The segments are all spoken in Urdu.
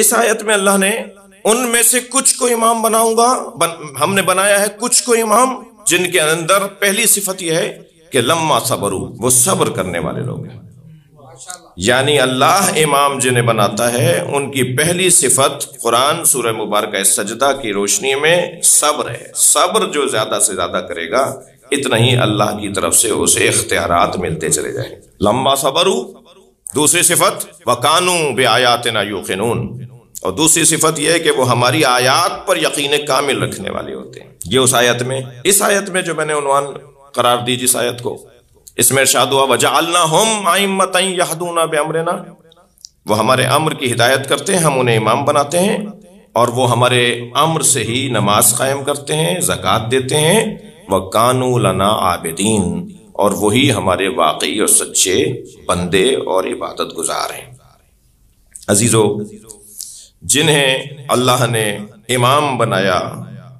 اس آیت میں اللہ نے ان میں سے کچھ کو امام بناؤں گا، ہم نے بنایا ہے کچھ کو امام، جن کے اندر پہلی صفت یہ ہے کہ لما صبروا، وہ صبر کرنے والے لوگ ہیں۔ یعنی اللہ امام جنہیں بناتا ہے ان کی پہلی صفت قرآن سورہ مبارکہ سجدہ کی روشنی میں صبر ہے۔ صبر جو زیادہ سے زیادہ کرے گا اتنا ہی اللہ کی طرف سے اسے اختیارات ملتے چلے جائیں۔ لما صبروا، دوسری صفت وَكَانُوا بِآيَاتِنَا يُوقِنُونَ، اور دوسری صفت یہ ہے کہ وہ ہماری آیات پر یقین کامل رکھنے والے ہوتے ہیں۔ یہ اس آیت میں، اس آیت میں جو میں نے عنوان قرار دی جس آیت کو، اس میں ارشاد ہوا وَجَعَلْنَاهُمْ أَئِمَّةً يَهْدُونَ بِأَمْرِنَا، وہ ہمارے امر کی ہدایت کرتے ہیں، ہم انہیں امام بناتے ہیں، اور وہ ہمارے امر سے ہی نماز قائم کرتے ہیں، زکوٰۃ دیتے ہیں، وَكَانُوا لَنَا عَابِدِينَ، اور وہی ہمارے واقعی اور سچے بندے اور عبادت گزار ہیں۔ عزیزو، جنہیں اللہ نے امام بنایا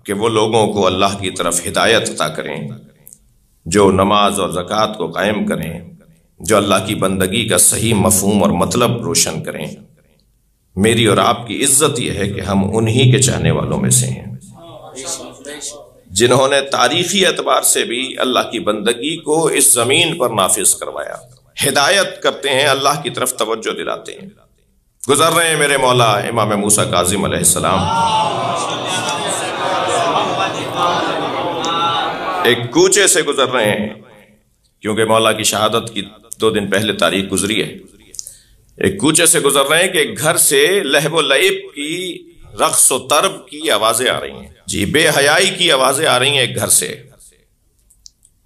کہ وہ لوگوں کو اللہ کی طرف ہدایت عطا کریں، جو نماز اور زکوٰۃ کو قائم کریں، جو اللہ کی بندگی کا صحیح مفہوم اور مطلب روشن کریں، میری اور آپ کی عزت یہ ہے کہ ہم انہی کے چاہنے والوں میں سے ہیں، جنہوں نے تاریخی اعتبار سے بھی اللہ کی بندگی کو اس زمین پر نافذ کروایا، ہدایت کرتے ہیں، اللہ کی طرف توجہ دلاتے ہیں۔ گزر رہے ہیں میرے مولا امام موسیٰ کاظم علیہ السلام، ایک کوچے سے گزر رہے ہیں، کیونکہ مولا کی شہادت کی 2 دن پہلے تاریخ گزری ہے۔ ایک کوچے سے گزر رہے ہیں کہ ایک گھر سے لہو و لعب کی، رقص و طرب کی آوازیں آ رہی ہیں، جی بے حیائی کی آوازیں آ رہی ہیں ایک گھر سے،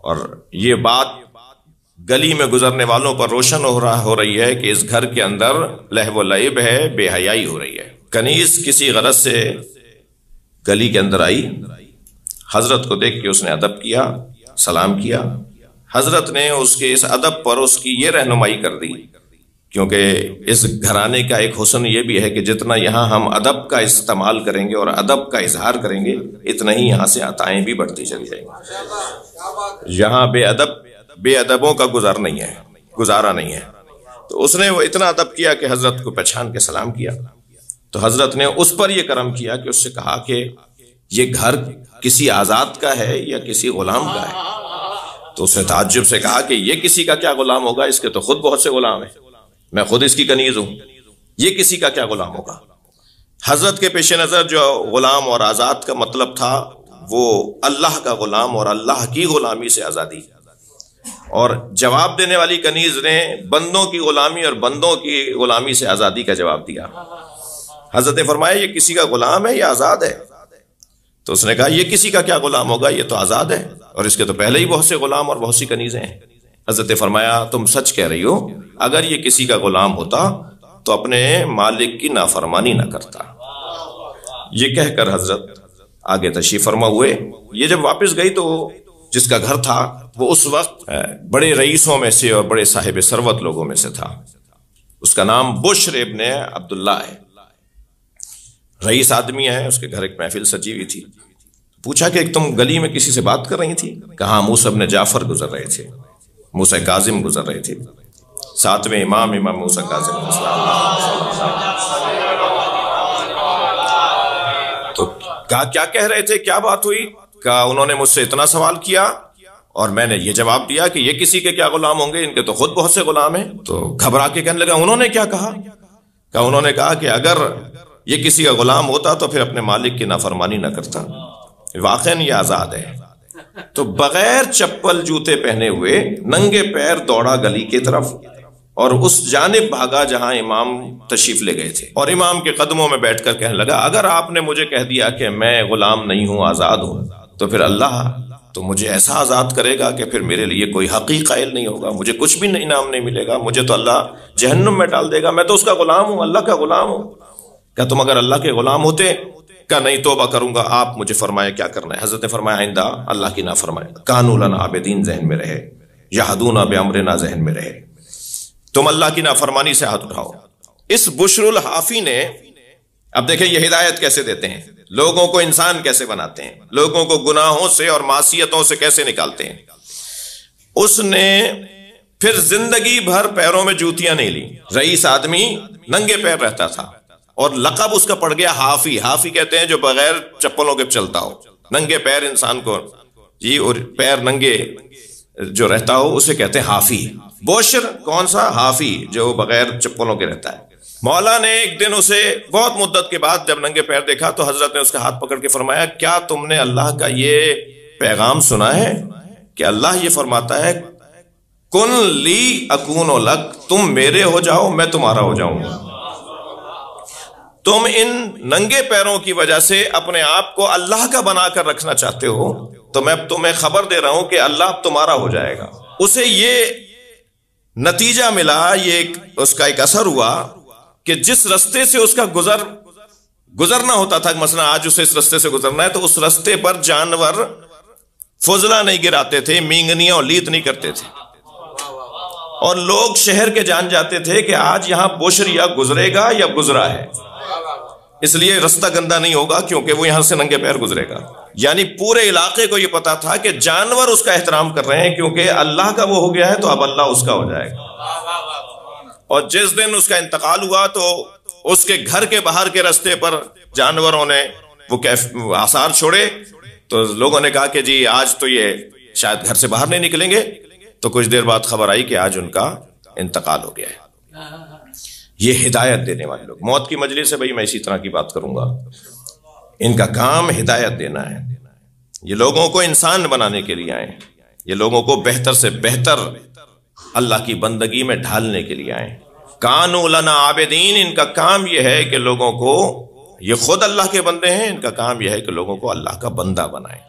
اور یہ بات گلی میں گزرنے والوں پر روشن ہو رہی ہے کہ اس گھر کے اندر لہو و لعب ہے، بے حیائی ہو رہی ہے۔ کنیز کسی غرض سے گلی کے اندر آئی، حضرت کو دیکھ کے اس نے ادب کیا، سلام کیا۔ حضرت نے اس کے اس ادب پر اس کی یہ رہنمائی کر دی، کیونکہ اس گھرانے کا ایک حسن یہ بھی ہے کہ جتنا یہاں ہم ادب کا استعمال کریں گے اور ادب کا اظہار کریں گے، اتنا ہی یہاں سے عطائیں بھی بڑھتی چلی جائیں گی۔ یہاں بے ادبوں کا گزارا نہیں ہے۔ تو اس نے وہ اتنا ادب کیا کہ حضرت کو پہچان کے سلام کیا، تو حضرت نے اس پر یہ کرم کیا کہ اس سے کہا کہ یہ گھر کسی آزاد کا ہے یا کسی غلام کا ہے؟ تو اس نے تعجب سے کہا کہ یہ کسی کا کیا غلام ہوگا، اس کے تو خود بہت سے غلام ہیں، میں خود اس کی کنیز ہوں، یہ کسی کا کیا غلام ہوگا؟ حضرت کے پیش نظر جو غلام اور آزاد کا مطلب تھا وہ اللہ کا غلام اور اللہ کی غلامی سے آزادی، اور جواب دینے والی کنیز نے بندوں کی غلامی اور بندوں کی غلامی سے آزادی کا جواب دیا۔ حضرت نے فرمایا یہ کسی کا غلام ہے یا آزاد ہے؟ تو اس نے کہا یہ کسی کا کیا غلام ہوگا، یہ تو آزاد ہے، اور اس کے تو پہلے ہی بہت سے غلام اور بہت سی کنیزیں ہیں۔ حضرت نے فرمایا تم سچ کہہ رہی ہو، اگر یہ کسی کا غلام ہوتا تو اپنے مالک کی نافرمانی نہ کرتا۔ یہ کہہ کر حضرت آگے تشریف فرما ہوئے۔ یہ جب واپس گئی تو جس کا گھر تھا وہ اس وقت بڑے رئیسوں میں سے اور بڑے صاحب ثروت لوگوں میں سے تھا، اس کا نام بشر ابن عبداللہ ہے، رئیس آدمی ہے۔ اس کے گھر ایک محفل سجی ہوئی تھی، پوچھا کہ تم گلی میں کسی سے بات کر رہی تھی؟ کہا موسیٰ ابن جعفر گزر رہے تھے، موسیٰ کاظم گزر رہے تھے، ساتھ میں امام موسیٰ کاظم علیہ السلام۔ تو کہا کیا کہہ رہے تھے، کیا بات ہوئی؟ کہا انہوں نے مجھ سے اتنا سوال کیا اور میں نے یہ جواب دیا کہ یہ کسی کے کیا غلام ہوں گے، ان کے تو خود بہت سے غلام ہیں۔ تو گھبرا کے کہنے لگا انہوں نے کیا کہا؟ کہا انہوں نے کہا کہ اگر یہ کسی کا غلام ہوتا تو پھر اپنے مالک کی نافرمانی نہ کرتا، واقعاً یہ آزاد ہے۔ تو بغیر چپل جوتے پہنے ہوئے ننگے پیر دوڑا گلی کی طرف اور اس جانب بھاگا جہاں امام تشریف لے گئے تھے، اور امام کے قدموں میں بیٹھ کر کہنے لگا اگر آپ نے مجھے کہہ دیا کہ میں غلام نہیں ہوں، آزاد ہوں، تو پھر اللہ تو مجھے ایسا آزاد کرے گا کہ پھر میرے لیے کوئی حقیقی قائل نہیں ہوگا، مجھے کچھ بھی انعام نہیں ملے گا، مجھے تو اللہ جہنم میں ڈال دے گا، میں تو اس کا غلام ہوں، اللہ کا غلام ہوں۔ کہ تم اگر اللہ کے غلام ہوتے؟ کہ نہیں، توبہ کروں گا، آپ مجھے فرمائے کیا کرنا ہے۔ حضرت نے فرمایا آئندہ اللہ کی نافرمانی، کانوا لنا عابدین ذہن میں رہے، یہدون بامرنا ذہن میں رہے، تم اللہ کی نافرمانی سے ہاتھ اٹھاؤ۔ اس بشر الحافی نے، اب دیکھیں یہ ہدایت کیسے دیتے ہیں، لوگوں کو انسان کیسے بناتے ہیں، لوگوں کو گناہوں سے اور معصیتوں سے کیسے نکالتے ہیں۔ اس نے پھر زندگی بھر پیروں میں جوتیاں نہیں لی، رئیس آدمی ننگے پیر رہتا تھا، اور لقب اس کا پڑ گیا حافی. حافی کہتے ہیں جو بغیر چپلوں کے چلتا ہو, ننگے پیر انسان کو جی, اور پیر ننگے جو رہتا ہو اسے کہتے ہیں حافی. بوشر کون سا؟ حافی جو بغیر چپلوں کے رہتا ہے. مولا نے ایک دن اسے بہت مدت کے بعد جب ننگے پیر دیکھا تو حضرت نے اس کا ہاتھ پکڑ کے فرمایا, کیا تم نے اللہ کا یہ پیغام سنا ہے کہ اللہ یہ فرماتا ہے کن لی اکون لک, تم میرے ہو جاؤ میں تمہارا ہو جاؤں گا. تم ان ننگے پیروں کی وجہ سے اپنے آپ کو اللہ کا بنا کر رکھنا چاہتے ہو, تو میں تمہیں خبر دے رہا ہوں کہ اللہ اب تمہارا ہو جائے گا. اسے یہ نتیجہ ملا, یہ اس کا ایک اثر ہوا کہ جس رستے سے اس کا گزرنا ہوتا تھا, مثلا آج اسے اس رستے سے گزرنا ہے, تو اس رستے پر جانور فضلہ نہیں گراتے تھے, مینگنیاں اور لیت نہیں کرتے تھے, اور لوگ شہر کے جان جاتے تھے کہ آج یہاں بوشر یا گزرے گا یا گزرا ہے, اس لیے رستہ گندا نہیں ہوگا کیونکہ وہ یہاں سے ننگے پیر گزرے گا. یعنی پورے علاقے کو یہ پتا تھا کہ جانور اس کا احترام کر رہے ہیں کیونکہ اللہ کا وہ ہو گیا ہے, تو اب اللہ اس کا ہو جائے گا. اور جس دن اس کا انتقال ہوا تو اس کے گھر کے باہر کے رستے پر جانوروں نے وہ آثار چھوڑے, تو لوگوں نے کہا کہ جی آج تو یہ شاید گھر سے باہر نہیں نکلیں گے. تو کچھ دیر بعد خبر آئی کہ آج ان کا انتقال ہو گیا ہے. یہ ہدایت دینے والے لوگ, موت کی مجلس سے بھائی میں اسی طرح کی بات کروں گا, ان کا کام ہدایت دینا ہے. یہ لوگوں کو انسان بنانے کے لیے آئے, یہ لوگوں کو بہتر سے بہتر اللہ کی بندگی میں ڈھالنے کے لیے آئے. کانوا لنا عابدین, ان کا کام یہ ہے کہ لوگوں کو, یہ خود اللہ کے بندے ہیں, ان کا کام یہ ہے کہ لوگوں کو اللہ کا بندہ بنائیں.